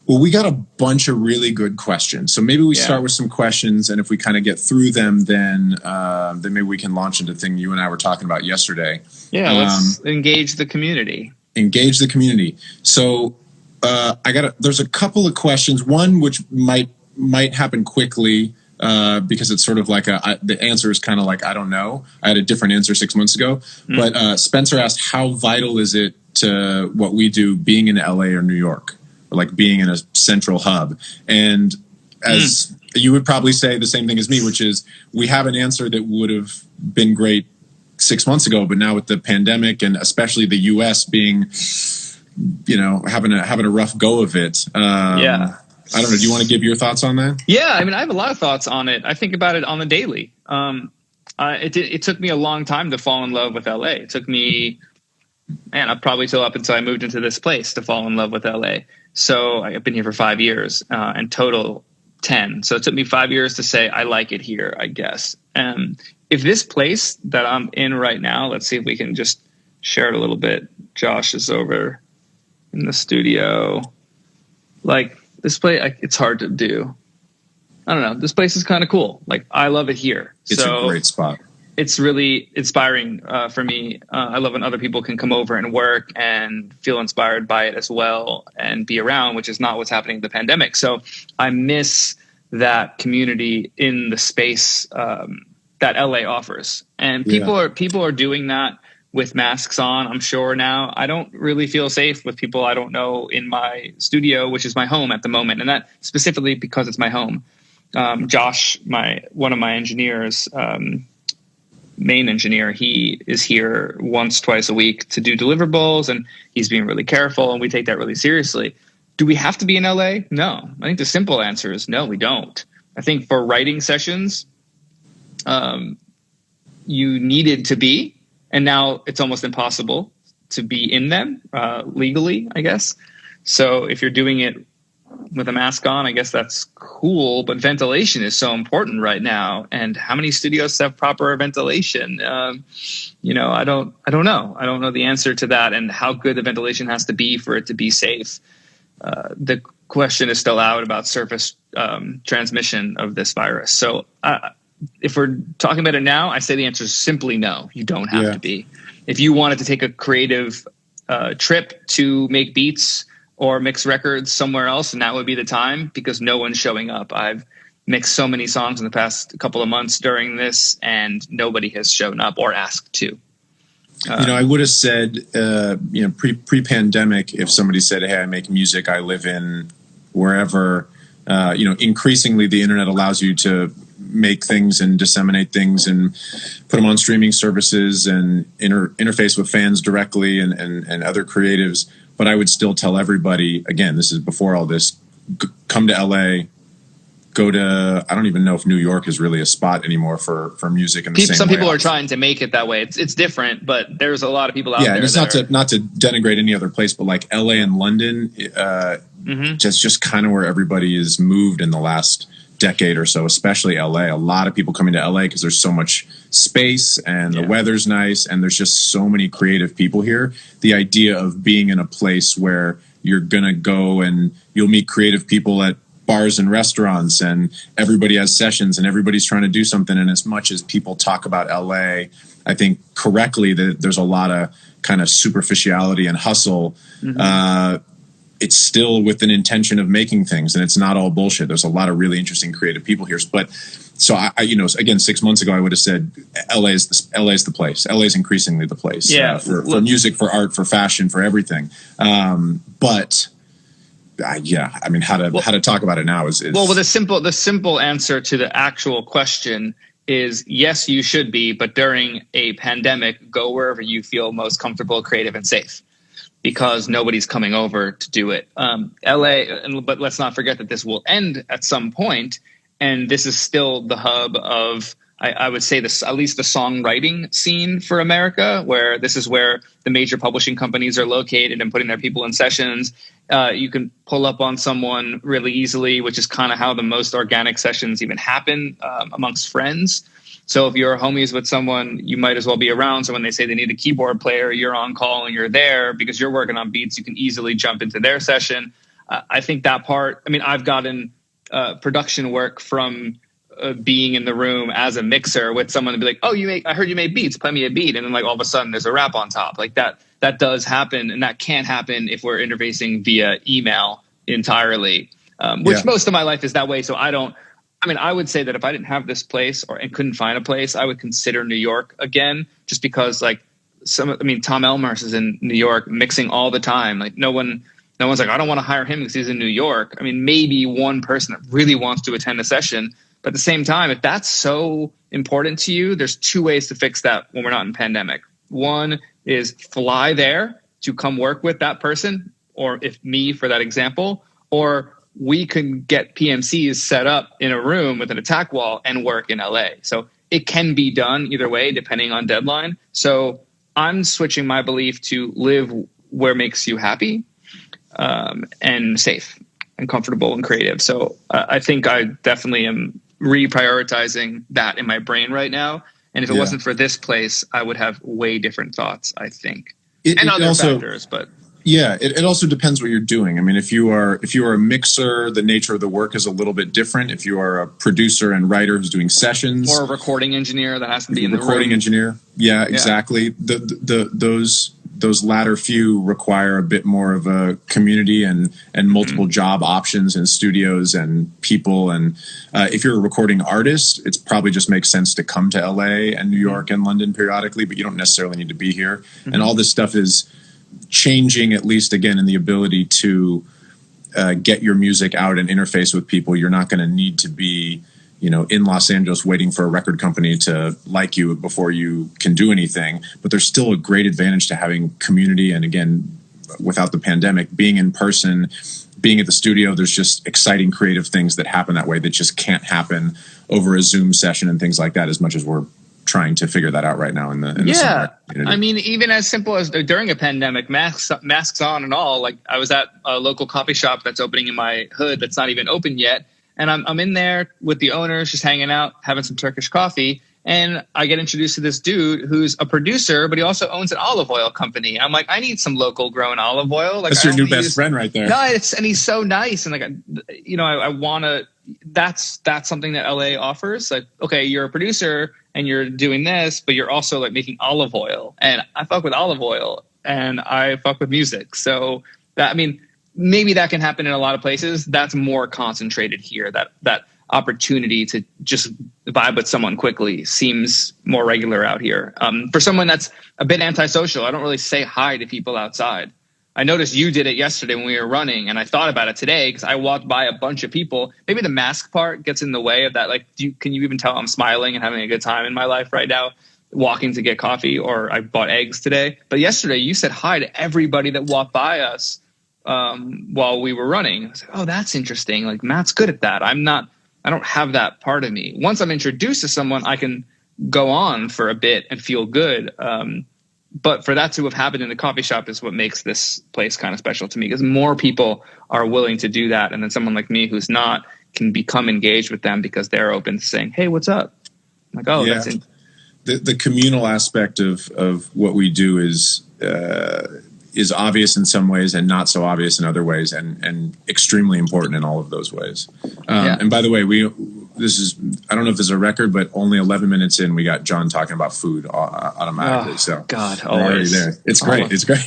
Well, we got a bunch of really good questions. So maybe we start with some questions, and if we kind of get through them, then maybe we can launch into the thing you and I were talking about yesterday. Yeah, let's engage the community. Engage the community. So there's a couple of questions. One which might happen quickly because it's sort of like the answer is kind of like, I don't know. I had a different answer 6 months ago. But Spencer asked, how vital is it to what we do being in LA or New York? Like being in a central hub. And as you would probably say the same thing as me, which is we have an answer that would have been great 6 months ago, but now with the pandemic and especially the US being, having a rough go of it. I don't know. Do you want to give your thoughts on that? Yeah, I mean, I have a lot of thoughts on it. I think about it on the daily. It took me a long time to fall in love with LA. It took me, probably till up until I moved into this place to fall in love with LA. So I've been here for 5 years, and total 10. So it took me 5 years to say, I like it here, I guess. If this place that I'm in right now, let's see if we can just share it a little bit. Josh is over in the studio. Like this place, it's hard to do. I don't know. This place is kind of cool. Like I love it here. It's a great spot. It's really inspiring for me. I love when other people can come over and work and feel inspired by it as well and be around, which is not what's happening in the pandemic. So I miss that community in the space that LA offers. And people are doing that with masks on, I'm sure now. I don't really feel safe with people I don't know in my studio, which is my home at the moment. And that specifically because it's my home. Josh, one of my engineers, main engineer, he is here once, twice a week to do deliverables, and he's being really careful, and we take that really seriously. Do we have to be in LA? No. I think the simple answer is no, we don't. I think for writing sessions, you needed to be, and now it's almost impossible to be in them legally, I guess. So if you're doing it with a mask on, I guess that's cool, but ventilation is so important right now. And how many studios have proper ventilation? I don't know. I don't know the answer to that and how good the ventilation has to be for it to be safe. The question is still out about surface transmission of this virus. So if we're talking about it now, I say the answer is simply no. You don't have to be. If you wanted to take a creative trip to make beats or mix records somewhere else, and that would be the time, because no one's showing up. I've mixed so many songs in the past couple of months during this, and nobody has shown up or asked to. I would have said, pre-pandemic, if somebody said, hey, I make music, I live in wherever, increasingly the internet allows you to make things and disseminate things and put them on streaming services and interface with fans directly and other creatives. But I would still tell everybody, again, this is before all this, come to LA, go to, I don't even know if New York is really a spot anymore for music in the same way. Some people are trying to make it that way. It's different, but there's a lot of people out there. Yeah, and it's not to denigrate any other place, but like LA and London, just kind of where everybody is moved in the last decade or so, especially LA. A lot of people coming to LA because there's so much space and the weather's nice and there's just so many creative people here. The idea of being in a place where you're going to go and you'll meet creative people at bars and restaurants and everybody has sessions and everybody's trying to do something. And as much as people talk about LA, I think correctly that there's a lot of kind of superficiality and hustle. It's still with an intention of making things, and it's not all bullshit. There's a lot of really interesting creative people here. But so I again, 6 months ago, I would have said LA is the place. LA is increasingly the place. For music, for art, for fashion, for everything. I mean, how to talk about it now is well. The simple answer to the actual question is yes, you should be, but during a pandemic, go wherever you feel most comfortable, creative, and safe. Because nobody's coming over to do it. LA, but let's not forget that this will end at some point, and this is still the hub of, I would say, this at least the songwriting scene for America, where this is where the major publishing companies are located and putting their people in sessions. You can pull up on someone really easily, which is kind of how the most organic sessions even happen amongst friends. So if you're homies with someone, you might as well be around. So when they say they need a keyboard player, you're on call and you're there because you're working on beats. You can easily jump into their session. I think that part, I mean, I've gotten production work from being in the room as a mixer with someone to be like, oh, I heard you made beats, play me a beat. And then like all of a sudden there's a rap on top. Like that does happen. And that can't happen if we're interfacing via email entirely, which most of my life is that way. So I would say that if I didn't have this place and couldn't find a place, I would consider New York again, just because like Tom Elmers is in New York mixing all the time. Like no one's like, I don't want to hire him because he's in New York. I mean, maybe one person that really wants to attend a session. But at the same time, if that's so important to you, there's two ways to fix that when we're not in pandemic. One is fly there to come work with that person, or if me for that example, or we can get PMCs set up in a room with an attack wall and work in LA. So it can be done either way, depending on deadline. So I'm switching my belief to live where makes you happy, and safe and comfortable and creative. So I think I definitely am reprioritizing that in my brain right now. And if it wasn't for this place, I would have way different thoughts, I think. And other factors, but yeah, it also depends what you're doing. I mean, if you are a mixer, the nature of the work is a little bit different. If you are a producer and writer who's doing sessions, or a recording engineer that has to be in the room. Recording engineer, yeah, exactly. Those latter few require a bit more of a community and multiple job options and studios and people. And if you're a recording artist, it's probably just makes sense to come to LA and New York and London periodically, but you don't necessarily need to be here. And all this stuff is changing, at least again, in the ability to get your music out and interface with people. You're not going to need to be, in Los Angeles waiting for a record company to like you before you can do anything. But there's still a great advantage to having community. And again, without the pandemic, being in person, being at the studio, there's just exciting creative things that happen that way that just can't happen over a Zoom session and things like that, as much as we're trying to figure that out right now in the community. I mean, even as simple as during a pandemic, masks on and all. Like I was at a local coffee shop that's opening in my hood that's not even open yet, and I'm in there with the owners, just hanging out, having some Turkish coffee, and I get introduced to this dude who's a producer, but he also owns an olive oil company. I'm like, I need some local grown olive oil. Like, that's your new best friend right there. No, and he's so nice, and like, I want to. That's something that LA offers. Like, okay, you're a producer and you're doing this, but you're also like making olive oil, and I fuck with olive oil, and I fuck with music. So maybe that can happen in a lot of places. That's more concentrated here. That opportunity to just vibe with someone quickly seems more regular out here. For someone that's a bit antisocial, I don't really say hi to people outside. I noticed you did it yesterday when we were running, and I thought about it today because I walked by a bunch of people. Maybe the mask part gets in the way of that. Like, can you even tell I'm smiling and having a good time in my life right now, walking to get coffee, or I bought eggs today. But yesterday you said hi to everybody that walked by us while we were running. I was like, oh, that's interesting. Like, Matt's good at that. I don't have that part of me. Once I'm introduced to someone, I can go on for a bit and feel good. But for that to have happened in the coffee shop is what makes this place kind of special to me, because more people are willing to do that. And then someone like me who's not can become engaged with them because they're open to saying, hey, what's up? I'm like, oh, that's it. The communal aspect of what we do is obvious in some ways and not so obvious in other ways, and extremely important in all of those ways. And by the way, I don't know if this is a record, but only 11 minutes in, we got Jon talking about food automatically. So God, we're already there. It's great. It's great.